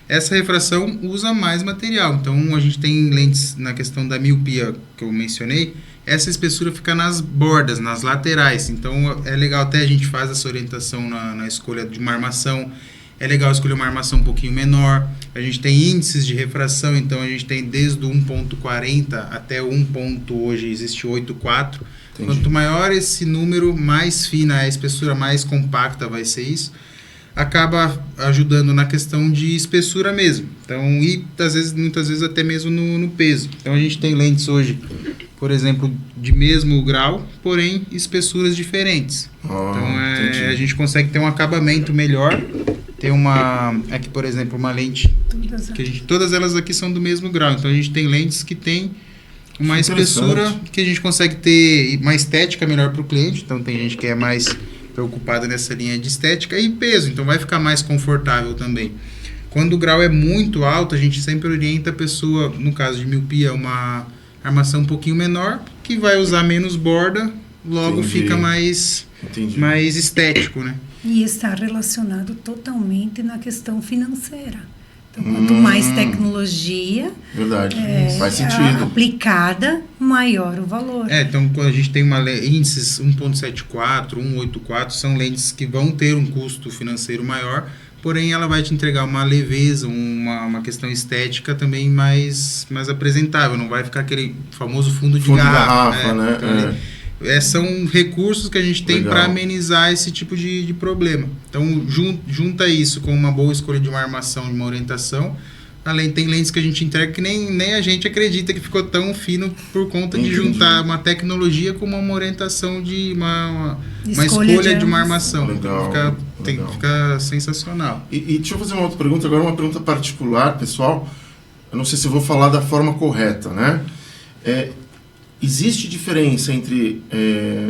Essa refração usa mais material, então a gente tem lentes na questão da miopia que eu mencionei, essa espessura fica nas bordas, nas laterais. Então é legal, até a gente faz essa orientação na escolha de uma armação. É legal escolher uma armação um pouquinho menor. A gente tem índices de refração, então a gente tem desde o 1.40 até o 1. Hoje existe 8.4. Quanto maior esse número, mais fina a espessura, mais compacta vai ser isso. Acaba ajudando na questão de espessura mesmo. Então, e muitas vezes até mesmo no peso. Então a gente tem lentes hoje, por exemplo, de mesmo grau, porém espessuras diferentes. Então a gente consegue ter um acabamento melhor. Tem aqui, por exemplo, uma lente que todas elas aqui são do mesmo grau. Então a gente tem lentes que tem uma espessura que a gente consegue ter uma estética melhor para o cliente. Então tem gente que é mais preocupada nessa linha de estética e peso, então vai ficar mais confortável também. Quando o grau é muito alto, a gente sempre orienta a pessoa, no caso de miopia, uma armação um pouquinho menor, que vai usar menos borda, logo fica mais estético, né? E está relacionado totalmente na questão financeira. Então, quanto mais tecnologia faz sentido. Aplicada, maior o valor. Então, quando a gente tem índices 1.74, 1.84, são lentes que vão ter um custo financeiro maior, porém ela vai te entregar uma leveza, uma questão estética também mais apresentável, não vai ficar aquele famoso fundo de garrafa, né? são recursos que a gente tem Legal. para amenizar esse tipo de problema. Então, junta isso com uma boa escolha de uma armação, de uma orientação. Além, tem lentes que a gente entrega que nem a gente acredita que ficou tão fino por conta de juntar uma tecnologia com uma orientação de uma escolha de uma armação. Legal, então, fica sensacional. E deixa eu fazer uma outra pergunta, agora uma pergunta particular, pessoal. Eu não sei se eu vou falar da forma correta, né? Existe diferença entre,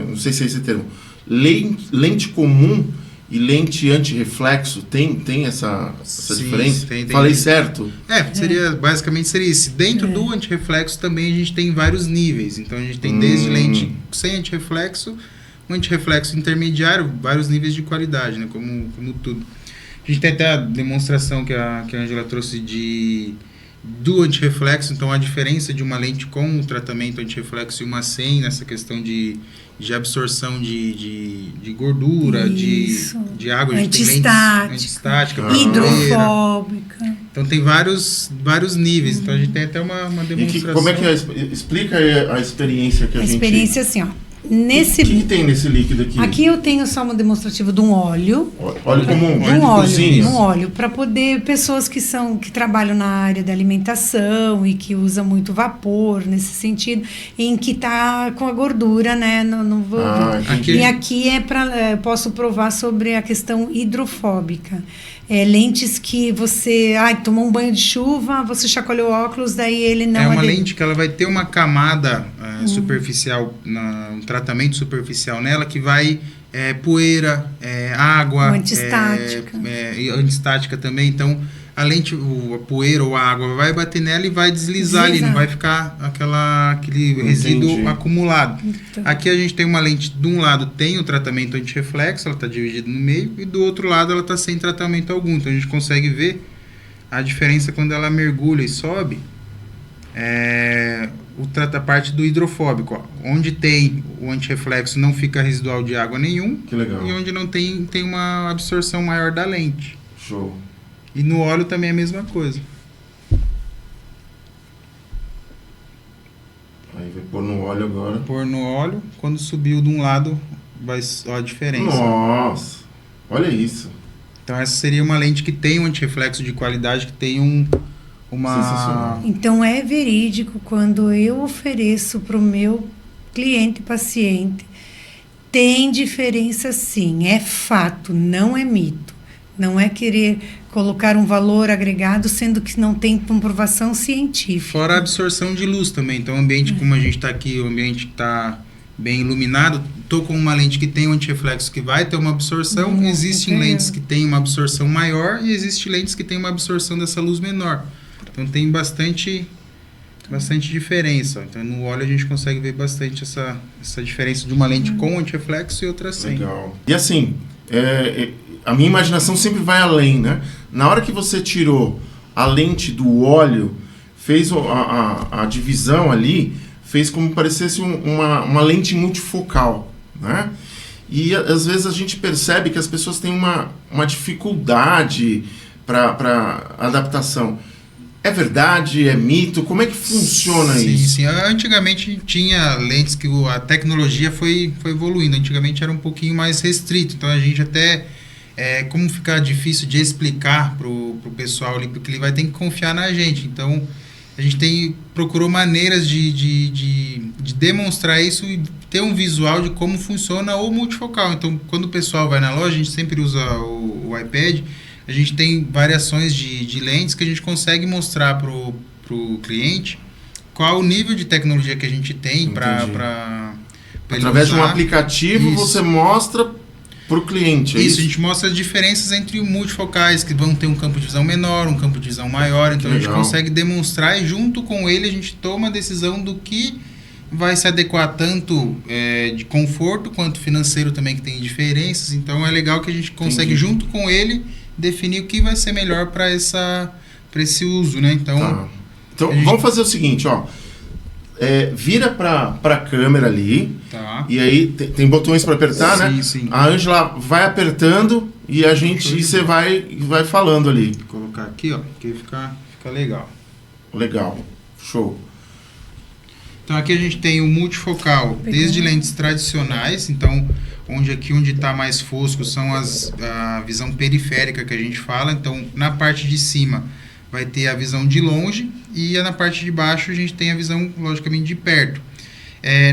não sei se é esse termo, lente comum e lente antirreflexo? Tem essa Sim, diferença? tem. Falei certo? Basicamente seria isso. Dentro do antirreflexo também a gente tem vários níveis. Então a gente tem desde lente sem antirreflexo, um antirreflexo intermediário, vários níveis de qualidade, né? Como tudo. A gente tem até a demonstração que a Angela trouxe do antirreflexo, então a diferença de uma lente com o tratamento antirreflexo e uma sem, nessa questão de absorção de gordura, de água, a gente tem lentes antiestática, hidrofóbica. Então tem vários níveis, então a gente tem até uma demonstração. Como é que explica aí a experiência que a gente... A experiência assim, ó. O que tem nesse líquido aqui? Aqui eu tenho só uma demonstrativa de um óleo. Óleo comum, Um cozinha. óleo para poder pessoas que trabalham na área da alimentação e que usam muito vapor nesse sentido, em que está com a gordura, né? E aqui posso provar sobre a questão hidrofóbica. Lentes que você tomou um banho de chuva, você chacoalhou o óculos, daí ele não... É uma lente que ela vai ter uma camada superficial, um tratamento superficial nela, que vai poeira, água... Antiestática. Antiestática também, então a lente, a poeira ou a água vai bater nela e vai deslizar ali, não vai ficar aquele resíduo acumulado. Então. Aqui a gente tem uma lente, de um lado tem o tratamento antirreflexo, ela está dividida no meio, e do outro lado ela está sem tratamento algum. Então a gente consegue ver a diferença quando ela mergulha e sobe, a parte do hidrofóbico. Ó. Onde tem o antirreflexo não fica residual de água nenhum. Que legal. E onde não tem uma absorção maior da lente. Show. E no óleo também é a mesma coisa. Aí vai pôr no óleo agora. Pôr no óleo, quando subiu de um lado, vai a diferença. Nossa, olha isso. Então essa seria uma lente que tem um antirreflexo de qualidade, que tem uma... Sensacional. Então é verídico quando eu ofereço para o meu cliente, paciente, tem diferença sim, é fato, não é mito. Não é querer colocar um valor agregado, sendo que não tem comprovação científica. Fora a absorção de luz também. Então, o ambiente, como a gente está aqui, o ambiente está bem iluminado, estou com uma lente que tem um antirreflexo que vai ter uma absorção. Existem lentes que têm uma absorção maior e existem lentes que têm uma absorção dessa luz menor. Então, tem bastante diferença. Então, no óleo a gente consegue ver bastante essa diferença de uma lente com antirreflexo e outra sem. Legal. E assim... a minha imaginação sempre vai além, né? Na hora que você tirou a lente do óleo, fez a divisão ali, fez como parecesse uma lente multifocal, né? E às vezes a gente percebe que as pessoas têm uma dificuldade para adaptação. É verdade? É mito? Como é que funciona isso? Sim. Antigamente tinha lentes que a tecnologia foi evoluindo. Antigamente era um pouquinho mais restrito. Então a gente até... como ficar difícil de explicar pro pessoal ali, porque ele vai ter que confiar na gente. Então, a gente procurou maneiras de demonstrar isso e ter um visual de como funciona o multifocal. Então, quando o pessoal vai na loja, a gente sempre usa o iPad, a gente tem variações de lentes que a gente consegue mostrar pro cliente qual o nível de tecnologia que a gente tem para através de um aplicativo, você mostra para o cliente, é isso? A gente mostra as diferenças entre multifocais, que vão ter um campo de visão menor, um campo de visão maior, então a gente consegue demonstrar e junto com ele a gente toma a decisão do que vai se adequar tanto de conforto quanto financeiro também, que tem diferenças. Então é legal que a gente consegue junto com ele definir o que vai ser melhor para esse uso, né? Então vamos fazer o seguinte, ó. Vira para a câmera ali, e aí tem botões para apertar, né? Sim. A Ângela vai apertando e você vai falando ali. Vou colocar aqui, ó, que fica legal. Legal, show. Então aqui a gente tem o multifocal, desde lentes tradicionais, então onde está mais fosco são a visão periférica que a gente fala, então na parte de cima vai ter a visão de longe e na parte de baixo a gente tem a visão, logicamente, de perto.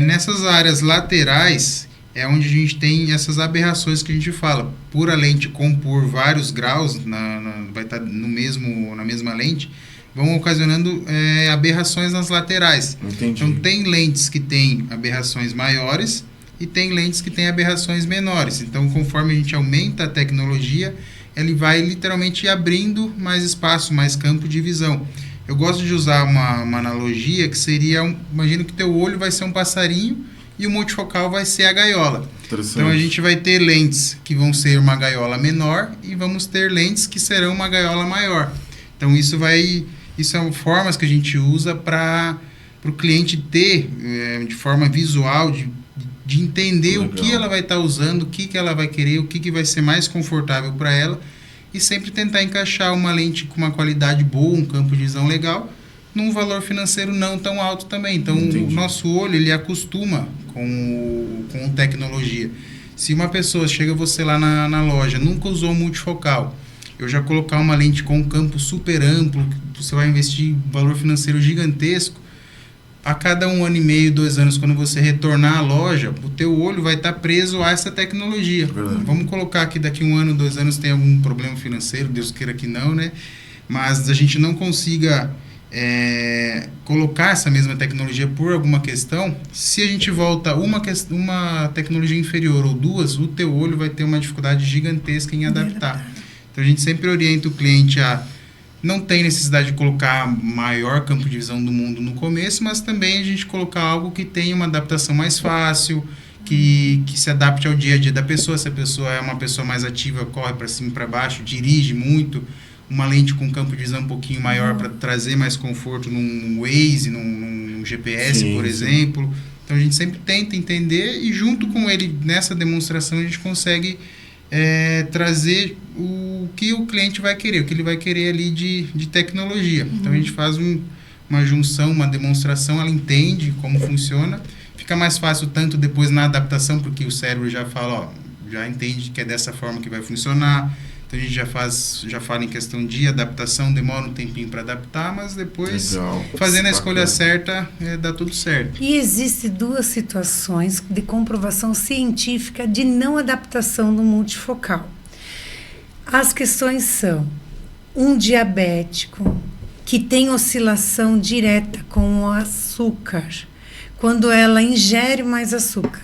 Nessas áreas laterais é onde a gente tem essas aberrações que a gente fala. Por a lente compor vários graus, vai estar na mesma lente, vão ocasionando aberrações nas laterais. Entendi. Então tem lentes que têm aberrações maiores e tem lentes que têm aberrações menores. Então conforme a gente aumenta a tecnologia, ele vai literalmente abrindo mais espaço, mais campo de visão. Eu gosto de usar uma analogia que seria, imagina que teu olho vai ser um passarinho e o multifocal vai ser a gaiola. Então a gente vai ter lentes que vão ser uma gaiola menor e vamos ter lentes que serão uma gaiola maior. Então isso são formas que a gente usa para o cliente ter, de forma visual, de entender o que ela vai estar usando, o que ela vai querer, o que vai ser mais confortável para ela, e sempre tentar encaixar uma lente com uma qualidade boa, um campo de visão legal, num valor financeiro não tão alto também. Então, o nosso olho, ele acostuma com tecnologia. Se uma pessoa chega você lá na loja, nunca usou multifocal, eu já colocar uma lente com um campo super amplo, você vai investir um valor financeiro gigantesco, a cada 1 ano e meio, 2 anos, quando você retornar à loja, o teu olho vai estar preso a essa tecnologia. Verdade. Vamos colocar que daqui 1 ano, 2 anos tem algum problema financeiro, Deus queira que não, né? Mas a gente não consiga colocar essa mesma tecnologia por alguma questão, se a gente volta uma tecnologia inferior ou 2, o teu olho vai ter uma dificuldade gigantesca em adaptar. Então a gente sempre orienta o cliente a não tem necessidade de colocar maior campo de visão do mundo no começo, mas também a gente colocar algo que tenha uma adaptação mais fácil, que se adapte ao dia a dia da pessoa. Se a pessoa é uma pessoa mais ativa, corre para cima e para baixo, dirige muito, uma lente com campo de visão um pouquinho maior para trazer mais conforto num Waze, num GPS, por exemplo. Então a gente sempre tenta entender e junto com ele nessa demonstração a gente consegue trazer o que o cliente vai querer, o que ele vai querer ali de tecnologia. Então a gente faz uma junção, uma demonstração, ela entende como funciona, fica mais fácil tanto depois na adaptação, porque o cérebro já fala, já entende que é dessa forma que vai funcionar. Então a gente já fala em questão de adaptação, demora um tempinho para adaptar, mas depois, fazendo a escolha certa, dá tudo certo. E existem 2 situações de comprovação científica de não adaptação do multifocal. As questões são um diabético que tem oscilação direta com o açúcar. Quando ela ingere mais açúcar,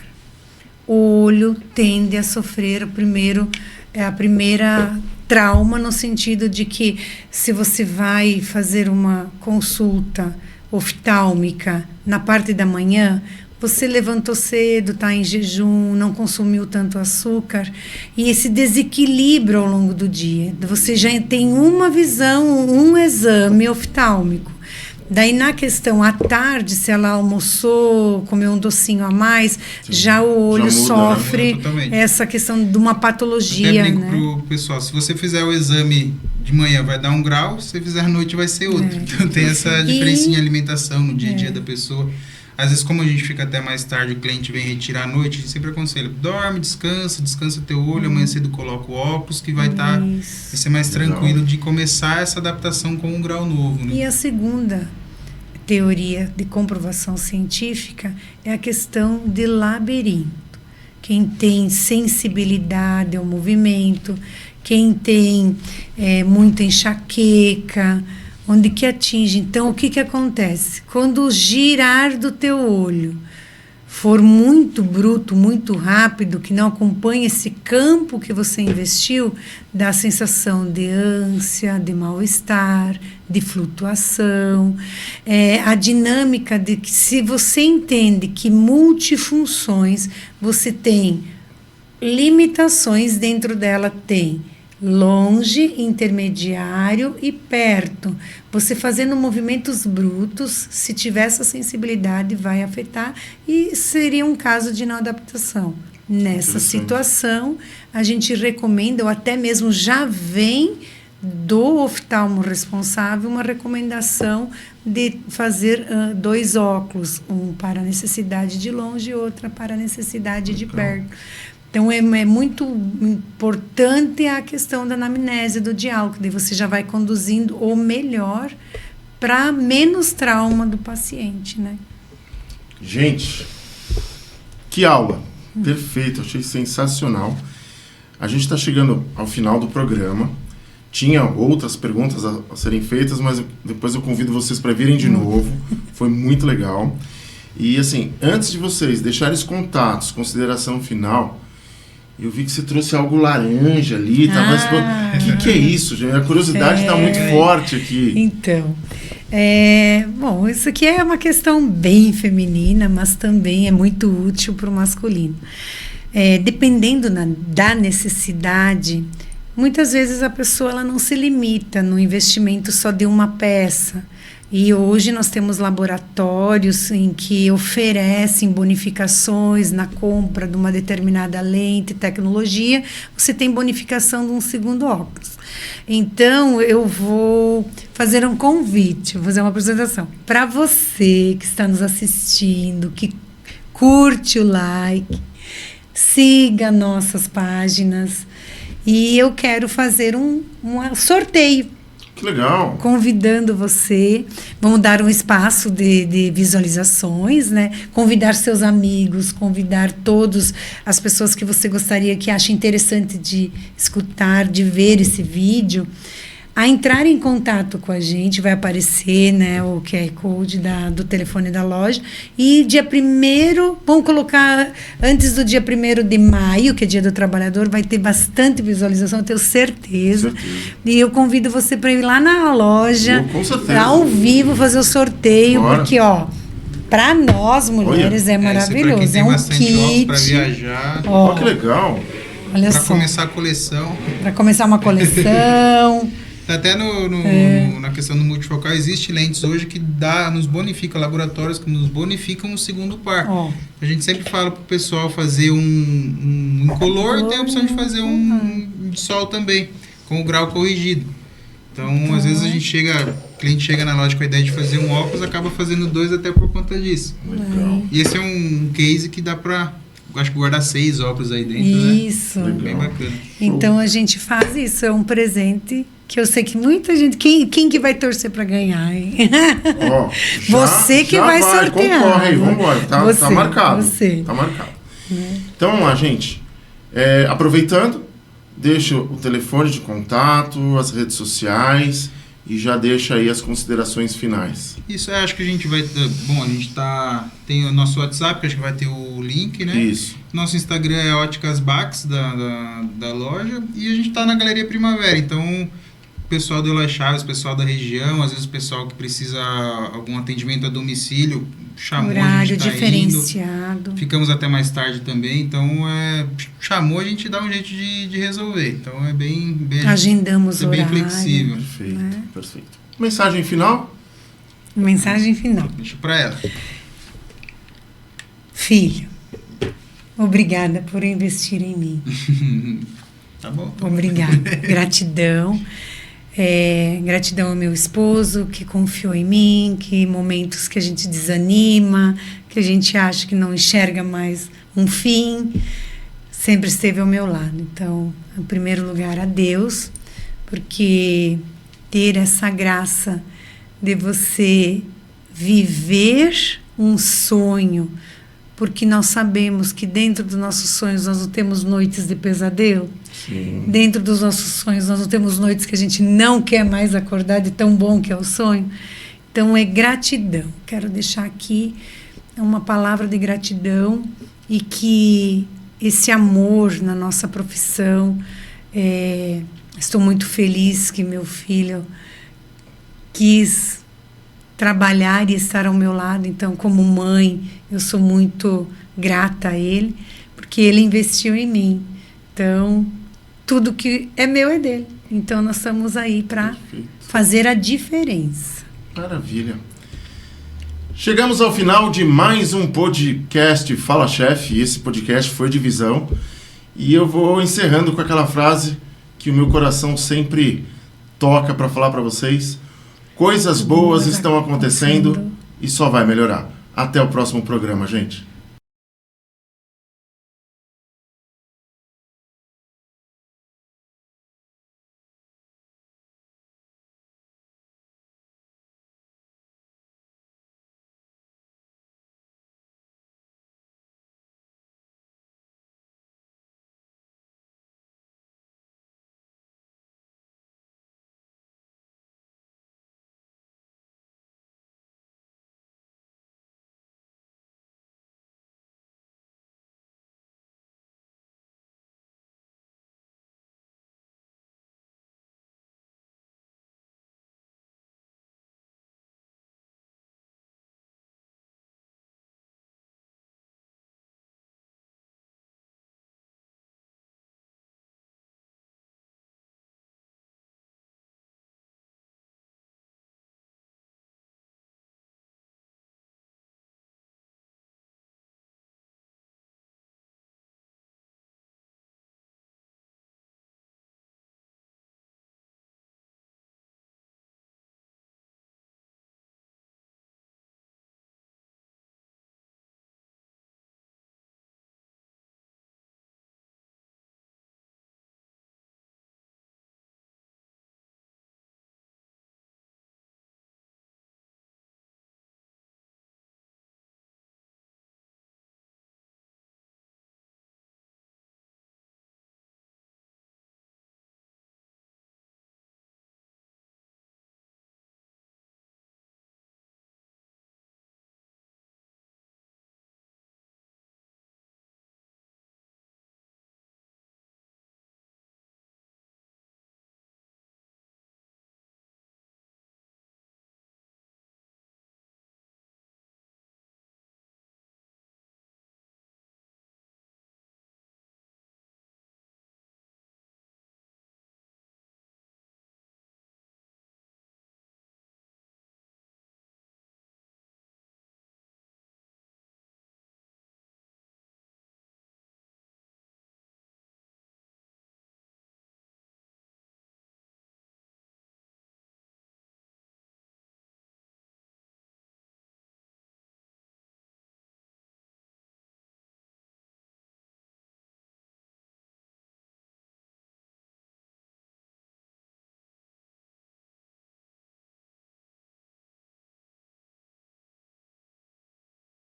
o olho tende a sofrer a primeira trauma, no sentido de que se você vai fazer uma consulta oftálmica na parte da manhã, você levantou cedo, está em jejum, não consumiu tanto açúcar, e esse desequilíbrio ao longo do dia. Você já tem uma visão, um exame oftálmico. Daí, na questão, à tarde, se ela almoçou, comeu um docinho a mais, já o olho sofre essa questão de uma patologia. Até brinco pro pessoal, se você fizer o exame de manhã vai dar 1 grau, se você fizer à noite vai ser outro. Então tem essa diferença em alimentação no dia a dia da pessoa. Às vezes, como a gente fica até mais tarde, o cliente vem retirar à noite, a gente sempre aconselha, dorme, descansa teu olho, amanhã cedo coloca o óculos, que vai ser mais tranquilo de começar essa adaptação com 1 grau novo. Né? E a segunda teoria de comprovação científica é a questão de labirinto. Quem tem sensibilidade ao movimento, quem tem muita enxaqueca, onde que atinge. Então, o que acontece? Quando o girar do teu olho for muito bruto, muito rápido, que não acompanha esse campo que você investiu, dá a sensação de ânsia, de mal-estar, de flutuação. A dinâmica de que, se você entende que multifunções, você tem limitações dentro dela, tem longe, intermediário e perto. Você fazendo movimentos brutos, se tiver essa sensibilidade, vai afetar e seria um caso de não adaptação. Nessa situação, a gente recomenda, ou até mesmo já vem do oftalmo responsável uma recomendação de fazer 2 óculos, um para a necessidade de longe e outra para a necessidade de perto. Então, é muito importante a questão da anamnese, do diálogo, daí você já vai conduzindo o melhor para menos trauma do paciente, né? Gente, que aula! Perfeito, achei sensacional. A gente está chegando ao final do programa. Tinha outras perguntas a serem feitas, mas depois eu convido vocês para virem de novo. Foi muito legal. E assim, antes de vocês deixarem os contatos, consideração final, eu vi que você trouxe algo laranja ali. O que é isso, gente? A curiosidade está muito forte aqui. Então, bom, isso aqui é uma questão bem feminina, mas também é muito útil para o masculino. Dependendo da necessidade, muitas vezes a pessoa ela não se limita no investimento só de uma peça. E hoje nós temos laboratórios em que oferecem bonificações na compra de uma determinada lente, tecnologia, você tem bonificação de um segundo óculos. Então, eu vou fazer um convite, vou fazer uma apresentação. Para você que está nos assistindo, que curte o like, siga nossas páginas e eu quero fazer um sorteio. Que legal. Convidando você, vamos dar um espaço de visualizações, né? Convidar seus amigos, convidar todas as pessoas que você gostaria, que acha interessante de escutar, de ver esse vídeo, a entrar em contato com a gente. Vai aparecer, né, o QR Code do telefone da loja. E dia 1º, vamos colocar antes do dia 1º de maio, que é dia do trabalhador, vai ter bastante visualização, eu tenho certeza. E eu convido você para ir lá na loja, ao vivo, fazer o sorteio. Bora. Porque, para nós, mulheres, é maravilhoso. É um kit para viajar. Que legal. Olha para só. Começar a coleção. Para começar uma coleção. Até na questão do multifocal, existe lentes hoje que nos bonifica, laboratórios que nos bonificam o segundo par. A gente sempre fala para o pessoal fazer um incolor, tem a opção de fazer um de sol também, com o grau corrigido. Então, às vezes o cliente chega na loja com a ideia de fazer um óculos, acaba fazendo 2 até por conta disso. Legal. E esse é um case que dá para, acho que guardar 6 óculos aí dentro, isso, né? Bem bacana. Então a gente faz isso, é um presente que eu sei que muita gente... Quem que vai torcer para ganhar, hein? Você que vai sortear. Concorre aí, vamos embora. Tá marcado. Você. Tá marcado. Então vamos lá, gente. Aproveitando, deixa o telefone de contato, as redes sociais e já deixa aí as considerações finais. Isso, acho que a gente vai... Bom, a gente tem o nosso WhatsApp, que acho que vai ter o link, né? Isso. Nosso Instagram é Óticas Bax, da loja, e a gente está na Galeria Primavera, então... pessoal do Eloy Chaves, pessoal da região, às vezes o pessoal que precisa algum atendimento a domicílio, chamou, horário a gente tá diferenciado. Indo, ficamos até mais tarde também, então chamou, a gente dá um jeito de resolver, então é bem agendamos horário, bem flexível. Perfeito, né? Perfeito. Mensagem final? Mensagem final. Deixa para ela. Filho, obrigada por investir em mim. Tá bom. Obrigada. Gratidão. Gratidão ao meu esposo que confiou em mim, que momentos que a gente desanima, que a gente acha que não enxerga mais um fim, sempre esteve ao meu lado. Então, em primeiro lugar, a Deus, porque ter essa graça de você viver um sonho, porque nós sabemos que dentro dos nossos sonhos nós não temos noites de pesadelo. Sim. Dentro dos nossos sonhos nós não temos noites que a gente não quer mais acordar de tão bom que é o sonho. Então é gratidão. Quero deixar aqui uma palavra de gratidão e que esse amor na nossa profissão, estou muito feliz que meu filho quis trabalhar e estar ao meu lado. Então, como mãe, eu sou muito grata a ele, porque ele investiu em mim. Então, tudo que é meu é dele. Então, nós estamos aí para fazer a diferença. Maravilha. Chegamos ao final de mais um podcast Fala Chefe. Esse podcast foi de visão. E eu vou encerrando com aquela frase que o meu coração sempre toca para falar para vocês. Coisas boas estão acontecendo e só vai melhorar. Até o próximo programa, gente.